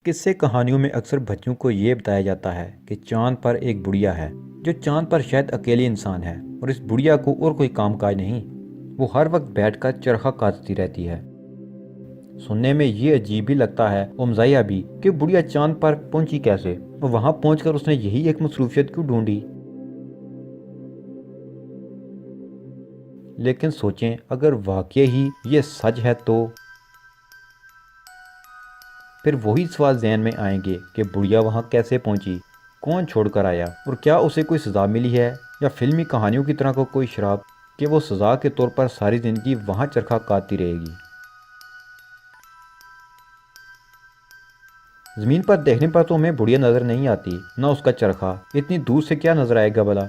قصے کہانیوں میں اکثر بچوں کو یہ بتایا جاتا ہے کہ چاند پر ایک بڑھیا ہے جو چاند پر شاید اکیلی انسان ہے، اور اس بڑھیا کو اور کوئی کام کاج نہیں، وہ ہر وقت بیٹھ کر چرخہ کاٹتی رہتی ہے۔ سننے میں یہ عجیب بھی لگتا ہے اور مزاحیہ بھی کہ بڑھیا چاند پر پہنچی کیسے، اور وہاں پہنچ کر اس نے یہی ایک مصروفیت کیوں ڈھونڈی۔ لیکن سوچیں، اگر واقعی ہی یہ سچ ہے تو پھر وہی سوال ذہن میں آئیں گے کہ بڑھیا وہاں کیسے پہنچی، کون چھوڑ کر آیا، اور کیا اسے کوئی سزا ملی ہے، یا فلمی کہانیوں کی طرح کوئی شراب کہ وہ سزا کے طور پر ساری زندگی وہاں چرخہ کاٹتی رہے گی۔ زمین پر دیکھنے پر تو ہمیں بڑھیا نظر نہیں آتی، نہ اس کا چرخہ، اتنی دور سے کیا نظر آئے گا بھلا۔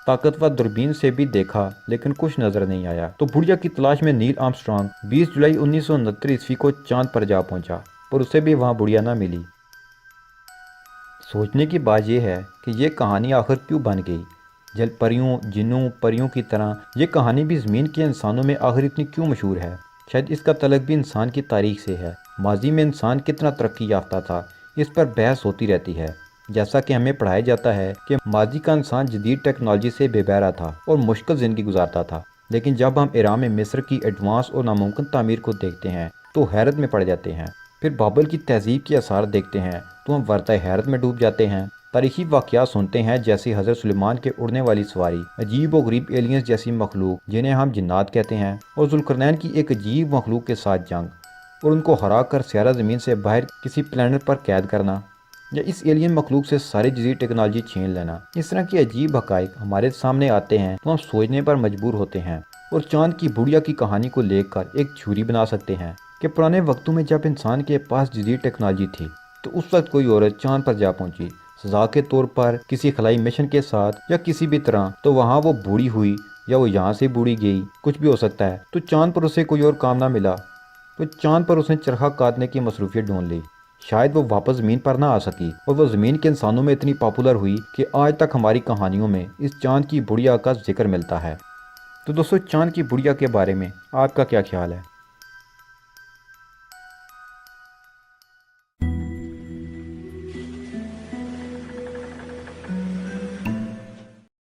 طاقتور دوربین سے بھی دیکھا لیکن کچھ نظر نہیں آیا، تو بڑھیا کی تلاش میں نیل آرمسٹرانگ 20 جولائی 1969 کو چاند پر جا پہنچا، پر اسے بھی وہاں بڑھیا نہ ملی۔ سوچنے کی بات یہ ہے کہ یہ کہانی آخر کیوں بن گئی؟ جل پریوں، جنوں، پریوں کی طرح یہ کہانی بھی زمین کے انسانوں میں آخر اتنی کیوں مشہور ہے؟ شاید اس کا تعلق بھی انسان کی تاریخ سے ہے۔ ماضی میں انسان کتنا ترقی یافتہ تھا، اس پر بحث ہوتی رہتی ہے۔ جیسا کہ ہمیں پڑھایا جاتا ہے کہ ماضی کا انسان جدید ٹیکنالوجی سے بے بہرا تھا اور مشکل زندگی گزارتا تھا، لیکن جب ہم ایران میں مصر کی ایڈوانس اور ناممکن تعمیر کو دیکھتے ہیں تو حیرت میں پڑ جاتے ہیں۔ پھر بابل کی تہذیب کے آثار دیکھتے ہیں تو ہم ورطۂ حیرت میں ڈوب جاتے ہیں۔ تاریخی واقعات سنتے ہیں جیسے حضرت سلیمان کے اڑنے والی سواری، عجیب و غریب ایلینز جیسی مخلوق جنہیں ہم جنات کہتے ہیں، اور ذوالقرنین کی ایک عجیب مخلوق کے ساتھ جنگ اور ان کو ہرا کر سیارہ زمین سے باہر کسی پلانٹ پر قید کرنا، یا اس ایلین مخلوق سے ساری جدید ٹیکنالوجی چھین لینا۔ اس طرح کے عجیب حقائق ہمارے سامنے آتے ہیں تو ہم سوچنے پر مجبور ہوتے ہیں، اور چاند کی بڑھیا کی کہانی کو لے کر ایک تھیوری بنا سکتے ہیں کہ پرانے وقتوں میں جب انسان کے پاس جدید ٹیکنالوجی تھی تو اس وقت کوئی عورت چاند پر جا پہنچی، سزا کے طور پر کسی خلائی مشن کے ساتھ یا کسی بھی طرح، تو وہاں وہ بوڑھی ہوئی یا وہ یہاں سے بوڑھی گئی، کچھ بھی ہو سکتا ہے، تو چاند پر اسے کوئی اور کام نہ ملا، تو چاند پر اس نے چرخہ کاٹنے کی مصروفیت ڈھونڈ لی۔ شاید وہ واپس زمین پر نہ آ سکی، اور وہ زمین کے انسانوں میں اتنی پاپولر ہوئی کہ آج تک ہماری کہانیوں میں اس چاند کی بڑھیا کا ذکر ملتا ہے۔ تو دوستو، چاند کی بڑھیا کے بارے میں آپ کا کیا خیال ہے؟